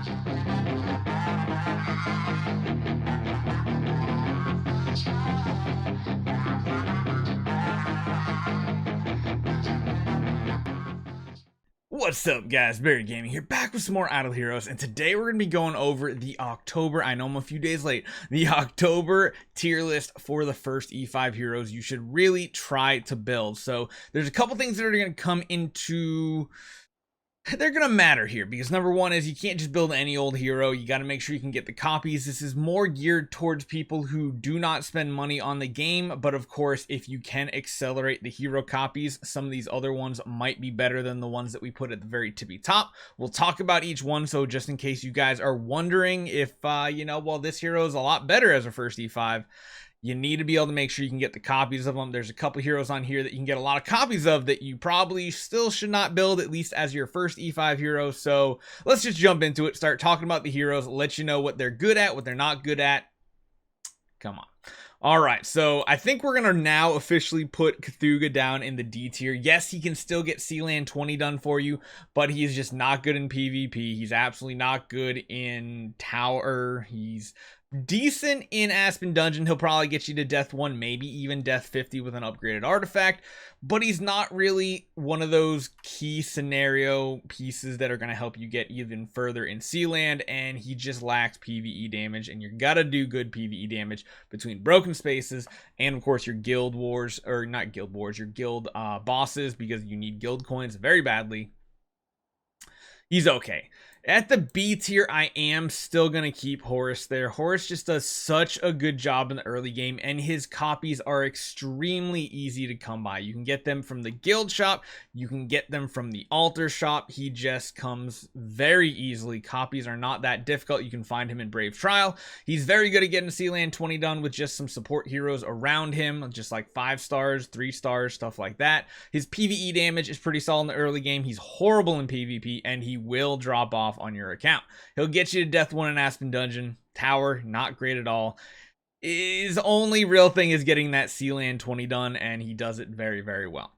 What's up, guys? Barry Gaming here, back with some more Idle Heroes, and today we're going to be going over the October, I know I'm a few days late, the October tier list for the first E5 heroes you should really try to build. So there's a couple things that are going to come into... they're going to matter here, because number one is you can't just build any old hero. You got to make sure you can get the copies. This is more geared towards people who do not spend money on the game, but of course, if you can accelerate the hero copies, some of these other ones might be better than the ones that we put at the very tippy top. We'll talk about each one, so just in case you guys are wondering if, well, this hero is a lot better as a first E5, you need to be able to make sure you can get the copies of them. There's a couple heroes on here that you can get a lot of copies of that you probably still should not build, at least as your first E5 hero. So let's just jump into it, start talking about the heroes, let you know what they're good at, what they're not good at. Come on. All right, so I think we're going to now officially put Cthulhu down in the D tier. Yes, he can still get Sealand 20 done for you, but he's just not good in PvP. He's absolutely not good in Tower. He's decent in Aspen Dungeon. He'll probably get you to Death 1, maybe even Death 50 with an upgraded artifact, but he's not really one of those key scenario pieces that are going to help you get even further in Sealand, and he just lacks PvE damage, and you gotta do good PvE damage between broken spaces and of course your guild wars, or not guild wars, your guild bosses, because you need guild coins very badly. He's okay. At the B tier, I am still going to keep Horace there. Horace just does such a good job in the early game, and his copies are extremely easy to come by. You can get them from the guild shop. You can get them from the altar shop. He just comes very easily. Copies are not that difficult. You can find him in Brave Trial. He's very good at getting Sealand 20 done with just some support heroes around him, just like 5 stars, 3 stars, stuff like that. His PvE damage is pretty solid in the early game. He's horrible in PvP, and he will drop off on your account. He'll get you to Death 1 in Aspen Dungeon. Tower, not great at all. His only real thing is getting that Sealand 20 done, and he does it very, very well.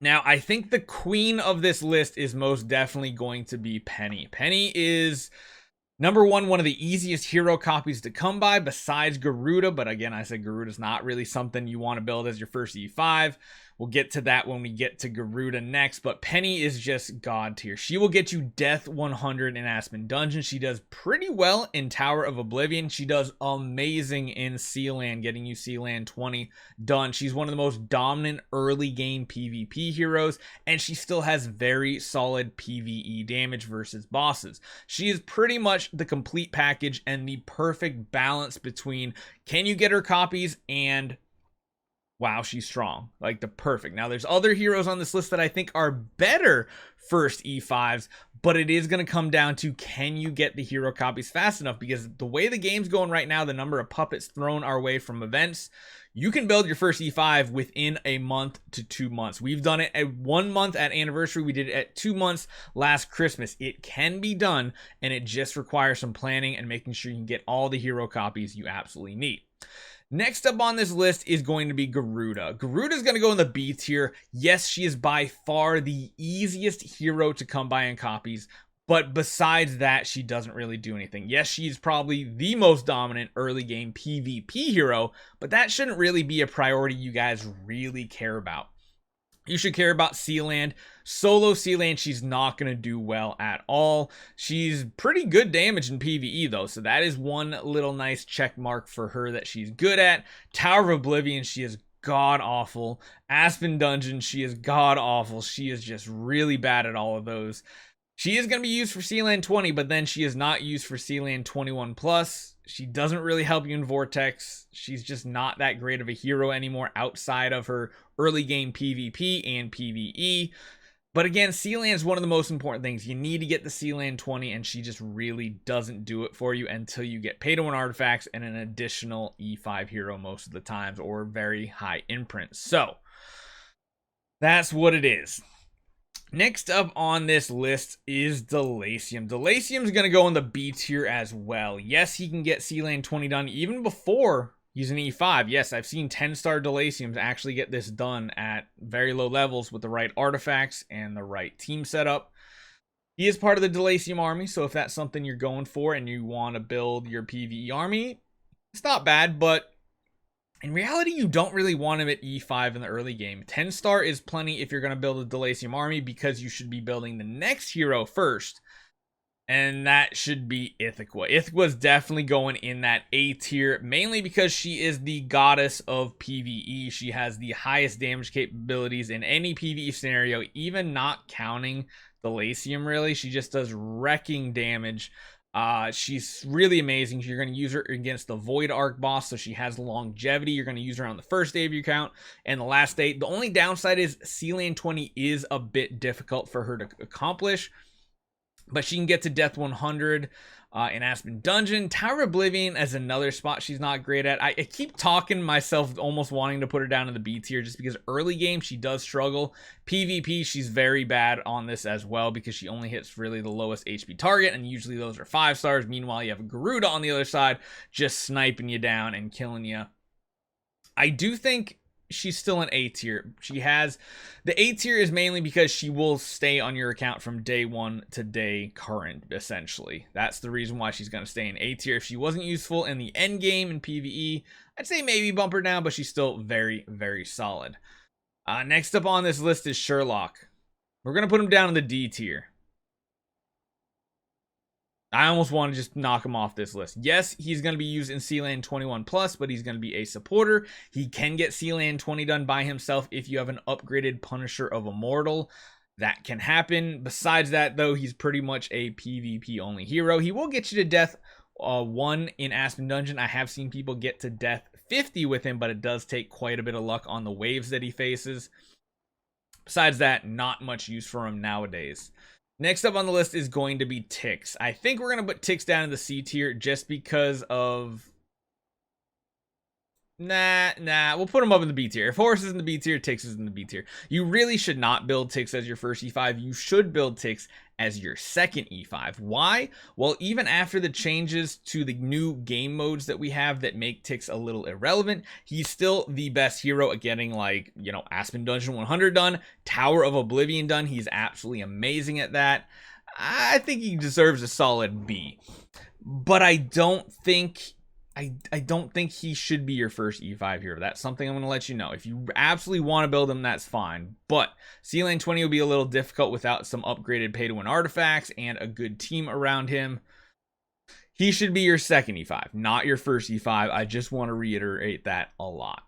Now, I think the queen of this list is most definitely going to be Penny. Penny is number one of the easiest hero copies to come by besides Garuda, but again, I said Garuda's not really something you want to build as your first E5. We'll get to that when we get to Garuda next, but Penny is just god tier. She will get you Death 100 in Aspen Dungeon. She does pretty well in Tower of Oblivion. She does amazing in Sealand, getting you Sealand 20 done. She's one of the most dominant early game PvP heroes, and she still has very solid PvE damage versus bosses. She is pretty much the complete package and the perfect balance between can you get her copies and wow, she's strong. Like the perfect. Now, there's other heroes on this list that I think are better first E5s, but it is going to come down to can you get the hero copies fast enough? Because the way the game's going right now, the number of puppets thrown our way from events, you can build your first E5 within a month to 2 months. We've done it at 1 month at anniversary. We did it at 2 months last Christmas. It can be done, and it just requires some planning and making sure you can get all the hero copies you absolutely need. Next up on this list is going to be Garuda. Garuda is going to go in the B tier. Yes, she is by far the easiest hero to come by in copies, but besides that, she doesn't really do anything. Yes, she's probably the most dominant early game PvP hero, but that shouldn't really be a priority you guys really care about. You should care about Sealand. Solo Sealand, she's not going to do well at all. She's pretty good damage in PvE though, so that is one little nice check mark for her that she's good at. Tower of Oblivion, she is god awful. Aspen Dungeon, she is god awful. She is just really bad at all of those. She is going to be used for Sealand 20, but then she is not used for Sealand 21 plus. She doesn't really help you in Vortex. She's just not that great of a hero anymore outside of her early game PvP and PvE. But again, Sealand is one of the most important things. You need to get the Sealand 20, and she just really doesn't do it for you until you get pay-to-win artifacts and an additional E5 hero most of the times, or very high imprints. So, that's what it is. Next up on this list is Lasium. Lasium's going to go in the B tier as well. Yes, he can get Sealand 20 done even before he's an E5. Yes, I've seen 10-star Lasiums actually get this done at very low levels with the right artifacts and the right team setup. He is part of the Lasium army, so if that's something you're going for and you want to build your PvE army, it's not bad, but in reality, you don't really want him at E5 in the early game. 10-star is plenty if you're going to build a Lasium army, because you should be building the next hero first, and that should be Ithaca. Ithaca's definitely going in that A tier, mainly because she is the goddess of PvE. She has the highest damage capabilities in any PvE scenario, even not counting the Lasium, really. She just does wrecking damage. She's really amazing. You're going to use her against the Void Arc boss, so she has longevity. You're going to use her on the first day of your count and the last day. The only downside is C-Lane 20 is a bit difficult for her to accomplish, but she can get to Death 100 in Aspen Dungeon. Tower of Oblivion is another spot she's not great at. I keep talking myself almost wanting to put her down in the B tier, just because early game she does struggle. PvP, she's very bad on this as well, because she only hits really the lowest HP target, and usually those are 5 stars. Meanwhile, you have Garuda on the other side just sniping you down and killing you. I do think she's still an A tier. She has the A tier is mainly because she will stay on your account from day 1 to day current, essentially. That's the reason why she's going to stay in A tier. If she wasn't useful in the end game in PvE, I'd say maybe bump her down, but she's still very, very solid. Next up on this list is Sherlock. We're going to put him down in the D tier. I almost want to just knock him off this list. Yes, he's going to be used in C-Land 21+, but he's going to be a supporter. He can get C-Land 20 done by himself if you have an upgraded Punisher of Immortal. That can happen. Besides that, though, he's pretty much a PvP-only hero. He will get you to death 1 in Aspen Dungeon. I have seen people get to death 50 with him, but it does take quite a bit of luck on the waves that he faces. Besides that, not much use for him nowadays. Next up on the list is going to be Tix. I think we're going to put Tix down in the C tier just because of... Nah, we'll put him up in the B tier. If Horace is in the B tier, Tix is in the B tier. You really should not build Tix as your first E5. You should build Tix as your second E5. Why? Well, even after the changes to the new game modes that we have that make Tix a little irrelevant, he's still the best hero at getting, like, you know, Aspen Dungeon 100 done, Tower of Oblivion done. He's absolutely amazing at that. I think he deserves a solid B. But I don't think he should be your first E5 hero. That's something I'm going to let you know. If you absolutely want to build him, that's fine. But C-Lane 20 will be a little difficult without some upgraded pay-to-win artifacts and a good team around him. He should be your second E5, not your first E5. I just want to reiterate that a lot.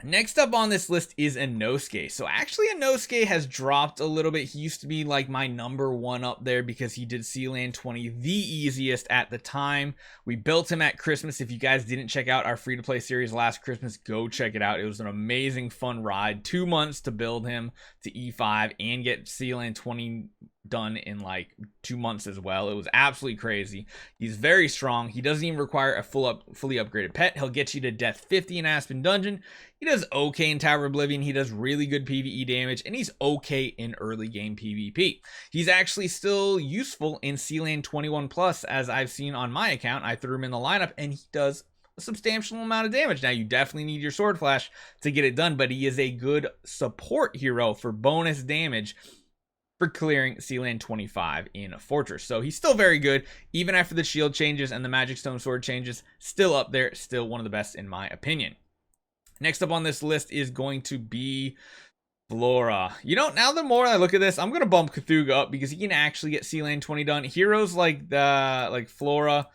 Next up on this list is Enosuke. So actually Enosuke has dropped a little bit. He used to be like my number 1 up there because he did C-Land 20 the easiest at the time. We built him at Christmas. If you guys didn't check out our free-to-play series last Christmas, go check it out. It was an amazing fun ride. 2 months to build him to E5 and get C-Land 20 done in like 2 months as well. It was absolutely crazy. He's very strong. He doesn't even require a fully upgraded pet. He'll get you to death 50 in Aspen Dungeon. He does okay in Tower of Oblivion. He does really good PvE damage, and he's okay in early game PvP. He's actually still useful in C-Land 21+, as I've seen on my account. I threw him in the lineup, and he does a substantial amount of damage. Now, you definitely need your Sword Flash to get it done, but he is a good support hero for bonus damage for clearing C-Land 25 in a Fortress. So he's still very good, even after the shield changes and the Magic Stone Sword changes. Still up there, still one of the best in my opinion. Next up on this list is going to be Flora. You know, now the more I look at this, I'm going to bump Cthulhu up because he can actually get C-Land 20 done. Heroes like Flora,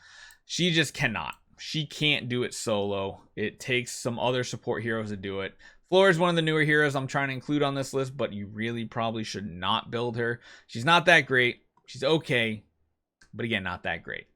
she just cannot. She can't do it solo. It takes some other support heroes to do it. Flora is one of the newer heroes I'm trying to include on this list, but you really probably should not build her. She's not that great. She's okay, but again, not that great.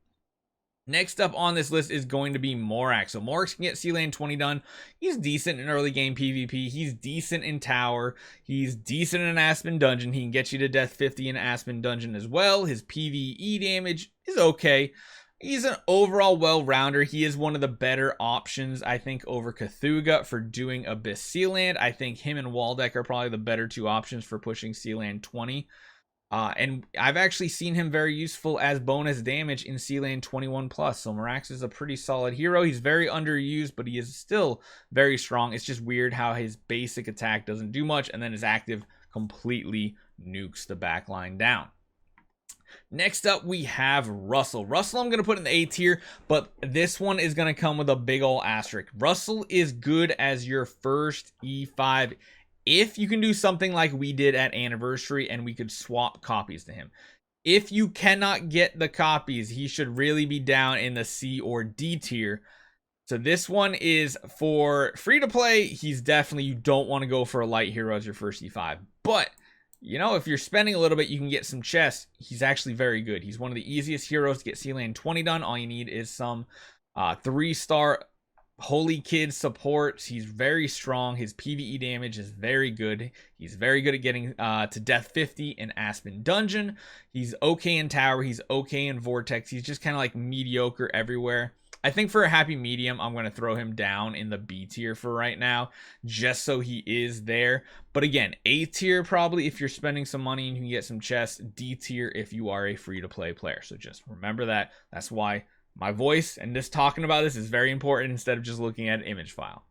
Next up on this list is going to be Morax. So Morax can get C-Land 20 done. He's decent in early game PvP. He's decent in Tower. He's decent in Aspen Dungeon. He can get you to death 50 in Aspen Dungeon as well. His PvE damage is okay. He's an overall well-rounder. He is one of the better options, I think, over Cthulhu for doing Abyss C-Land. I think him and Walldeck are probably the better 2 options for pushing C-Land 20. And I've actually seen him very useful as bonus damage in C-Land 21+. So Morax is a pretty solid hero. He's very underused, but he is still very strong. It's just weird how his basic attack doesn't do much, and then his active completely nukes the backline down. Next up, we have Russell. Russell, I'm going to put in the A tier, but this one is going to come with a big ol' asterisk. Russell is good as your first E5 if you can do something like we did at Anniversary and we could swap copies to him. If you cannot get the copies, he should really be down in the C or D tier. So this one is for free to play. He's definitely, you don't want to go for a light hero as your first E5. But, you know, if you're spending a little bit, you can get some chests. He's actually very good. He's one of the easiest heroes to get C-Land 20 done. All you need is some 3-star Holy Kid supports. He's very strong. His PvE damage is very good. He's very good at getting to death 50 in Aspen Dungeon. He's okay in Tower. He's okay in Vortex. He's just kind of like mediocre everywhere. I think for a happy medium, I'm going to throw him down in the B tier for right now, just so he is there. But again, A tier probably if you're spending some money and you can get some chests. D tier if you are a free-to-play player. So just remember that. That's why my voice and just talking about this is very important instead of just looking at an image file.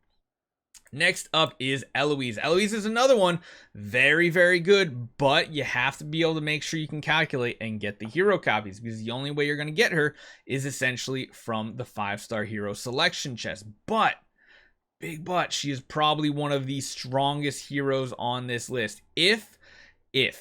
Next up is Eloise. Eloise is another one. Very, very good, but you have to be able to make sure you can calculate and get the hero copies, because the only way you're going to get her is essentially from the 5-star hero selection chest. But, big but, she is probably one of the strongest heroes on this list. Big if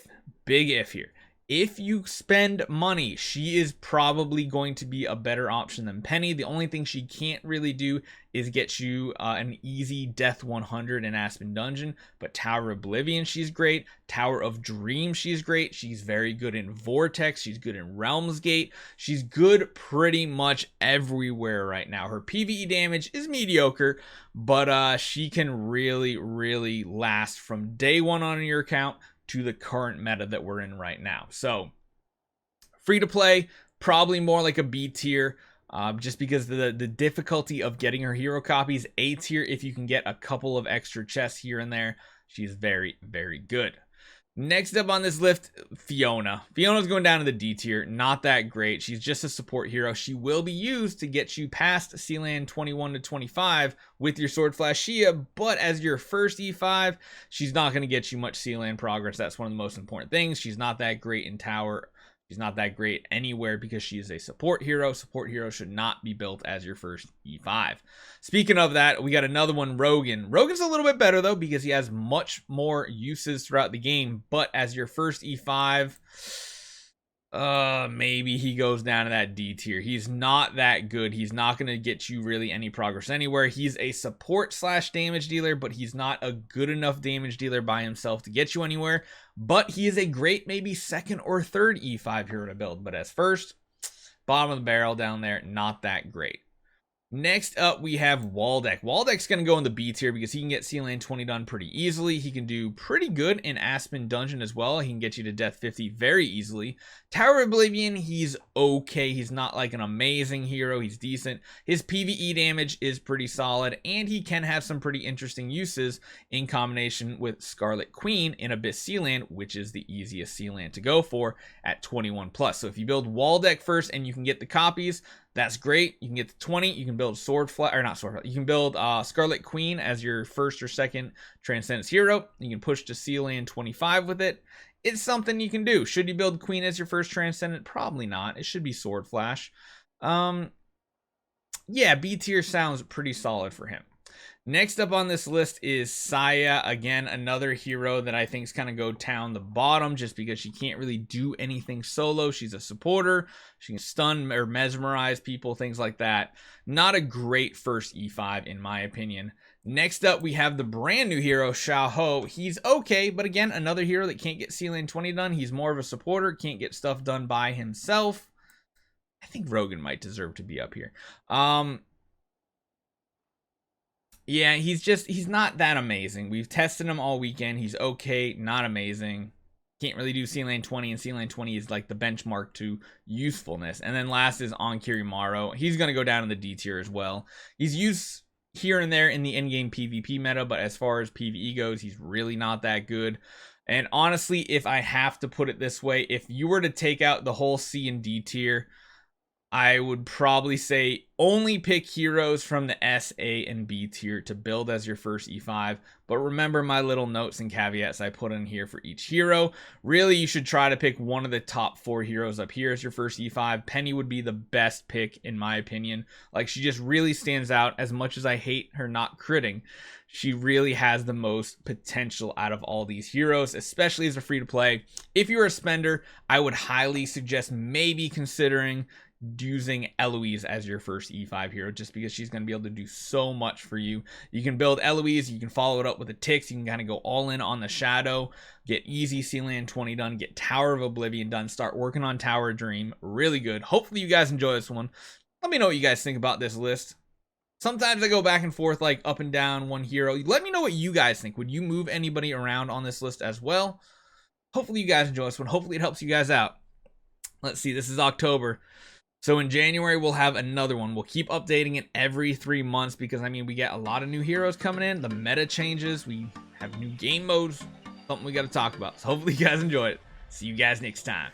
here. If you spend money, she is probably going to be a better option than Penny. The only thing she can't really do is get you an easy Death 100 in Aspen Dungeon. But Tower of Oblivion, she's great. Tower of Dream, she's great. She's very good in Vortex. She's good in Realms Gate. She's good pretty much everywhere right now. Her PvE damage is mediocre, but she can really, really last from day one on your account to the current meta that we're in right now. So free to play, probably more like a B tier, just because the difficulty of getting her hero copies. A tier if you can get a couple of extra chests here and there. She's very, very good. Next up on this list, Fiona. Fiona's going down to the D tier. Not that great. She's just a support hero. She will be used to get you past C-Land 21 to 25 with your Sword Flash Shia, but as your first E5, she's not going to get you much C-Land progress. That's one of the most important things. She's not that great in Tower. She's not that great anywhere because she is a support hero. Support hero should not be built as your first E5. Speaking of that, we got another one, Regan. Regan's a little bit better though because he has much more uses throughout the game. But as your first E5, maybe he goes down to that D tier. He's not that good. He's not going to get you really any progress anywhere. He's a support / damage dealer, but he's not a good enough damage dealer by himself to get you anywhere. But he is a great maybe second or third E5 hero to build. But as first, bottom of the barrel down there, not that great. Next up, we have Walldeck. Walldeck's going to go in the B tier because he can get C-Land 20 done pretty easily. He can do pretty good in Aspen Dungeon as well. He can get you to Death 50 very easily. Tower of Oblivion, he's okay. He's not like an amazing hero. He's decent. His PvE damage is pretty solid, and he can have some pretty interesting uses in combination with Scarlet Queen in Abyss C-Land, which is the easiest C-Land to go for at 21+. So if you build Walldeck first and you can get the copies, that's great. You can get the 20. You can build you can build Scarlet Queen as your first or second Transcendence hero. You can push to C-Land 25 with it. It's something you can do. Should you build Queen as your first Transcendent? Probably not. It should be Sword Flash. Yeah, B tier sounds pretty solid for him. Next up on this list is Saya. Again, another hero that I think is kind of go down the bottom just because she can't really do anything solo. She's a supporter. She can stun or mesmerize people, things like that. Not a great first E5 in my opinion. Next up, we have the brand new hero, Xiaoho. He's okay, but again, another hero that can't get C-Land 20 done. He's more of a supporter, can't get stuff done by himself. I think Regan might deserve to be up here. Yeah, he's not that amazing. We've tested him all weekend. He's okay, not amazing. Can't really do C-Land 20, and C-Land 20 is like the benchmark to usefulness. And then last is on Kirimaru. He's going to go down in the D tier as well. He's used here and there in the in-game PvP meta, but as far as PvE goes, he's really not that good. And honestly, if I have to put it this way, if you were to take out the whole C and D tier, I would probably say only pick heroes from the S, A, and B tier to build as your first E5. But remember my little notes and caveats I put in here for each hero. Really, you should try to pick one of the top 4 heroes up here as your first E5. Penny would be the best pick in my opinion. Like, she just really stands out. As much as I hate her not critting, she really has the most potential out of all these heroes, especially as a free-to-play. If you're a spender, I would highly suggest maybe considering using Eloise as your first E5 hero, just because she's going to be able to do so much for you. You can build Eloise, you can follow it up with a Tix, you can kind of go all in on the Shadow, get easy Sealand 20 done, get Tower of Oblivion done, start working on Tower of Dream. Really good. Hopefully you guys enjoy this one. Let me know what you guys think about this list. Sometimes I go back and forth, like up and down one hero. Let me know what you guys think. Would you move anybody around on this list as well? Hopefully you guys enjoy this one. Hopefully it helps you guys out. Let's see, this is October. So in January, we'll have another one. We'll keep updating it every 3 months because, I mean, we get a lot of new heroes coming in. The meta changes. We have new game modes. Something we got to talk about. So hopefully you guys enjoy it. See you guys next time.